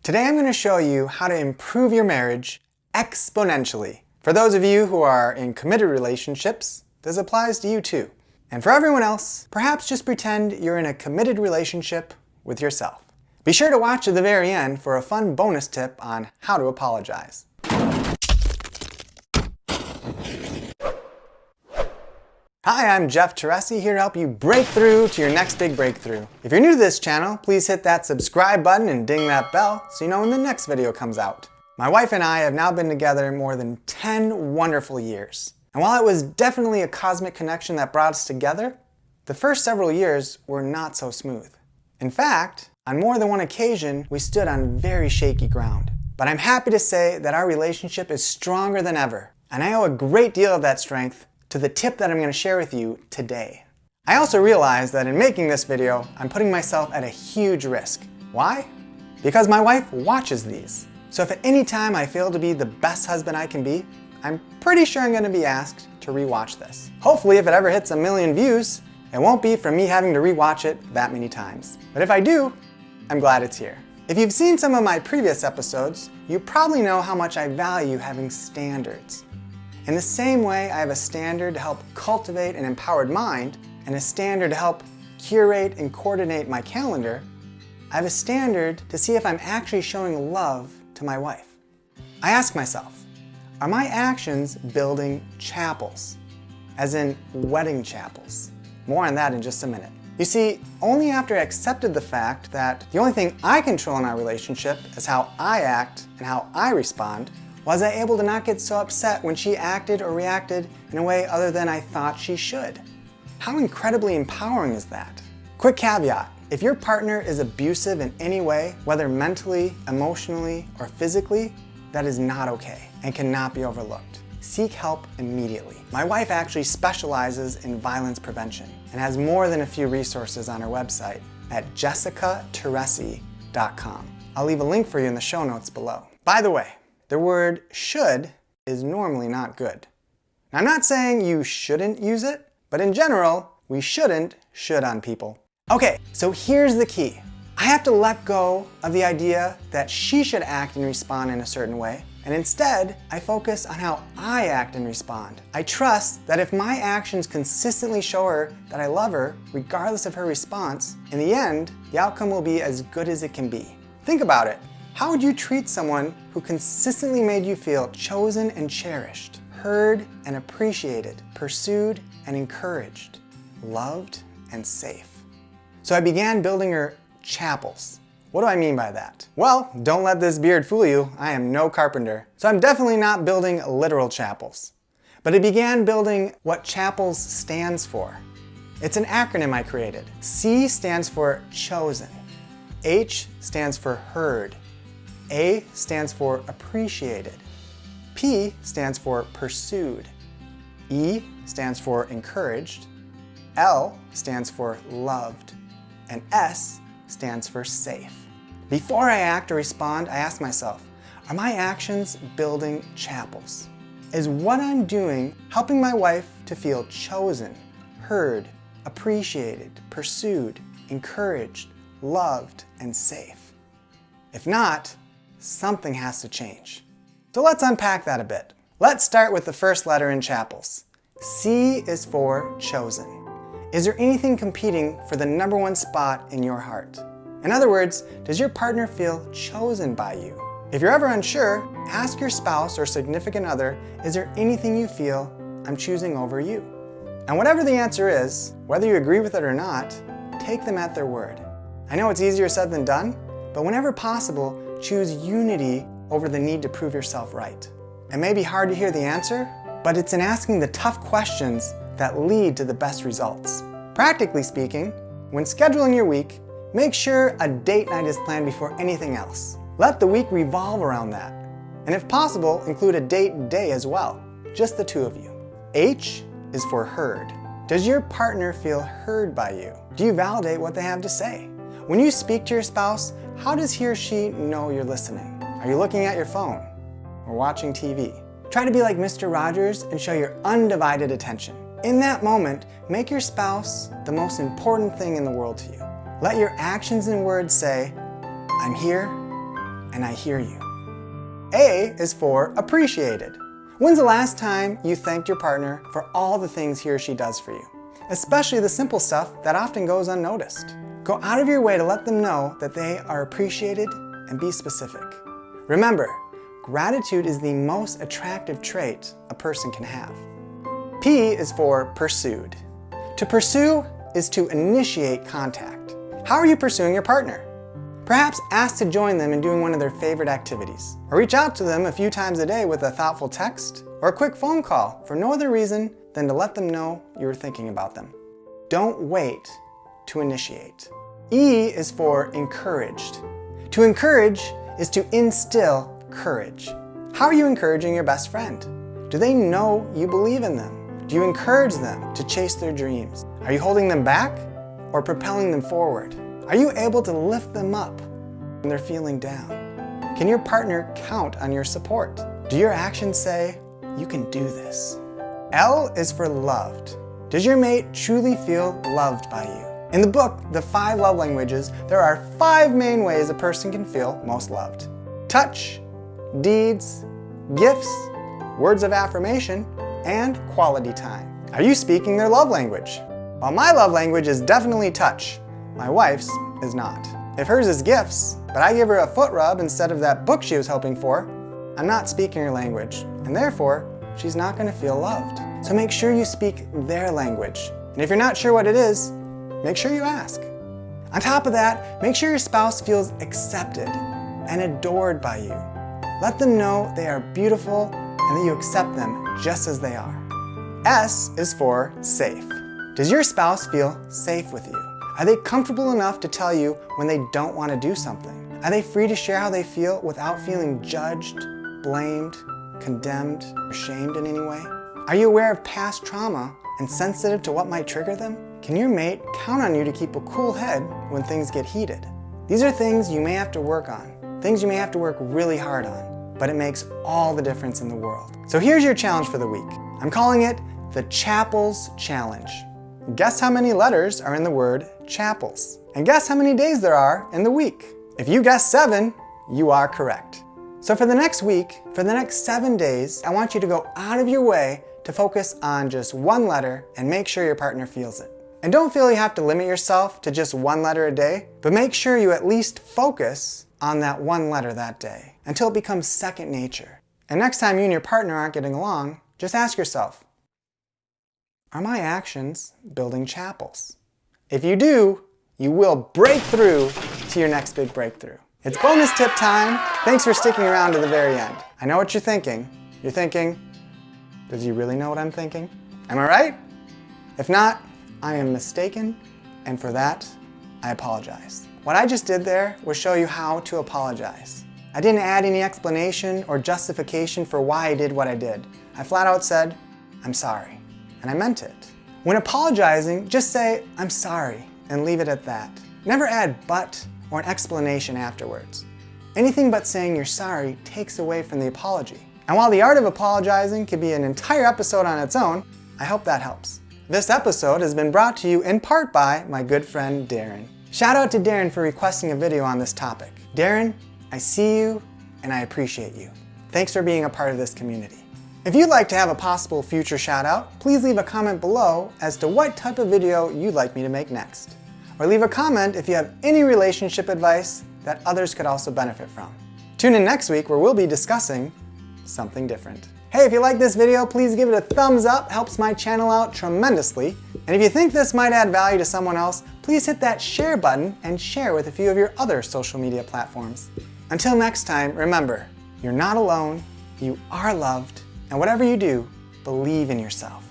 Today I'm going to show you how to improve your marriage exponentially. For those of you who are in committed relationships, this applies to you too. And for everyone else, perhaps just pretend you're in a committed relationship with yourself. Be sure to watch to the very end for a fun bonus tip on how to apologize. Hi, I'm Jeff Teresi, here to help you break through to your next big breakthrough. If you're new to this channel, please hit that subscribe button and ding that bell so you know when the next video comes out. My wife and I have now been together more than 10 wonderful years. And while it was definitely a cosmic connection that brought us together, the first several years were not so smooth. In fact, on more than one occasion, we stood on very shaky ground. But I'm happy to say that our relationship is stronger than ever, and I owe a great deal of that strength to the tip that I'm going to share with you today. I also realize that in making this video, I'm putting myself at a huge risk. Why? Because my wife watches these. So if at any time I fail to be the best husband I can be, I'm pretty sure I'm going to be asked to rewatch this. Hopefully, if it ever hits 1 million views, it won't be from me having to rewatch it that many times. But if I do, I'm glad it's here. If you've seen some of my previous episodes, you probably know how much I value having standards. In the same way I have a standard to help cultivate an empowered mind and a standard to help curate and coordinate my calendar, I have a standard to see if I'm actually showing love to my wife. I ask myself, are my actions building chapels? As in wedding chapels. More on that in just a minute. You see, only after I accepted the fact that the only thing I control in our relationship is how I act and how I respond, was I able to not get so upset when she acted or reacted in a way other than I thought she should. How incredibly empowering is that? Quick caveat, if your partner is abusive in any way, whether mentally, emotionally, or physically, that is not okay and cannot be overlooked. Seek help immediately. My wife actually specializes in violence prevention and has more than a few resources on her website at jessicateresi.com. I'll leave a link for you in the show notes below. By the way, the word should is normally not good. Now, I'm not saying you shouldn't use it, but in general, we shouldn't should on people. Okay, so here's the key. I have to let go of the idea that she should act and respond in a certain way, and instead, I focus on how I act and respond. I trust that if my actions consistently show her that I love her, regardless of her response, in the end, the outcome will be as good as it can be. Think about it. How would you treat someone who consistently made you feel chosen and cherished, heard and appreciated, pursued and encouraged, loved and safe? So I began building her chapels. What do I mean by that? Well, don't let this beard fool you. I am no carpenter. So I'm definitely not building literal chapels. But I began building what chapels stands for. It's an acronym I created. C stands for chosen. H stands for heard. A stands for appreciated. P stands for pursued. E stands for encouraged. L stands for loved. And S stands for safe. Before I act or respond, I ask myself, are my actions building chapels? Is what I'm doing helping my wife to feel chosen, heard, appreciated, pursued, encouraged, loved, and safe? If not, something has to change. So let's unpack that a bit. Let's start with the first letter in chapels. C is for chosen. Is there anything competing for the #1 spot in your heart? In other words, does your partner feel chosen by you? If you're ever unsure, ask your spouse or significant other, is there anything you feel I'm choosing over you? And whatever the answer is, whether you agree with it or not, take them at their word. I know it's easier said than done, but whenever possible, choose unity over the need to prove yourself right. It may be hard to hear the answer, but it's in asking the tough questions that lead to the best results. Practically speaking, when scheduling your week, make sure a date night is planned before anything else. Let the week revolve around that. And if possible, include a date day as well, just the two of you. H is for heard. Does your partner feel heard by you? Do you validate what they have to say? When you speak to your spouse, how does he or she know you're listening? Are you looking at your phone or watching TV? Try to be like Mr. Rogers and show your undivided attention. In that moment, make your spouse the most important thing in the world to you. Let your actions and words say, I'm here and I hear you. A is for appreciated. When's the last time you thanked your partner for all the things he or she does for you? Especially the simple stuff that often goes unnoticed. Go out of your way to let them know that they are appreciated and be specific. Remember, gratitude is the most attractive trait a person can have. P is for pursued. To pursue is to initiate contact. How are you pursuing your partner? Perhaps ask to join them in doing one of their favorite activities, or reach out to them a few times a day with a thoughtful text or a quick phone call for no other reason than to let them know you were thinking about them. Don't wait to initiate. E is for encouraged. To encourage is to instill courage. How are you encouraging your best friend? Do they know you believe in them? Do you encourage them to chase their dreams? Are you holding them back or propelling them forward? Are you able to lift them up when they're feeling down? Can your partner count on your support? Do your actions say, you can do this? L is for loved. Does your mate truly feel loved by you? In the book, The 5 Love Languages, there are 5 main ways a person can feel most loved. Touch, deeds, gifts, words of affirmation, and quality time. Are you speaking their love language? While my love language is definitely touch, my wife's is not. If hers is gifts, but I give her a foot rub instead of that book she was hoping for, I'm not speaking her language, and therefore, she's not going to feel loved. So make sure you speak their language. And if you're not sure what it is, make sure you ask. On top of that, make sure your spouse feels accepted and adored by you. Let them know they are beautiful and that you accept them just as they are. S is for safe. Does your spouse feel safe with you? Are they comfortable enough to tell you when they don't want to do something? Are they free to share how they feel without feeling judged, blamed, condemned, or shamed in any way? Are you aware of past trauma and sensitive to what might trigger them? Can your mate count on you to keep a cool head when things get heated? These are things you may have to work on, things you may have to work really hard on, but it makes all the difference in the world. So here's your challenge for the week. I'm calling it the Chapels Challenge. Guess how many letters are in the word chapels? And guess how many days there are in the week? If you guessed 7, you are correct. So for the next week, for the next 7 days, I want you to go out of your way to focus on just one letter and make sure your partner feels it. And don't feel you have to limit yourself to just 1 letter a day, but make sure you at least focus on that 1 letter that day until it becomes second nature. And next time you and your partner aren't getting along, just ask yourself, are my actions building chapels? If you do, you will break through to your next big breakthrough. It's bonus tip time. Thanks for sticking around to the very end. I know what you're thinking. You're thinking, does he really know what I'm thinking? Am I right? If not, I am mistaken, and for that, I apologize. What I just did there was show you how to apologize. I didn't add any explanation or justification for why I did what I did. I flat out said, I'm sorry. And I meant it. When apologizing, just say, I'm sorry, and leave it at that. Never add but or an explanation afterwards. Anything but saying you're sorry takes away from the apology. And while the art of apologizing could be an entire episode on its own, I hope that helps. This episode has been brought to you in part by my good friend Darren. Shout out to Darren for requesting a video on this topic. Darren, I see you and I appreciate you. Thanks for being a part of this community. If you'd like to have a possible future shout out, please leave a comment below as to what type of video you'd like me to make next. Or leave a comment if you have any relationship advice that others could also benefit from. Tune in next week where we'll be discussing something different. Hey, if you like this video, please give it a thumbs up, helps my channel out tremendously. And if you think this might add value to someone else, please hit that share button and share with a few of your other social media platforms. Until next time, remember, you're not alone, you are loved, and whatever you do, believe in yourself.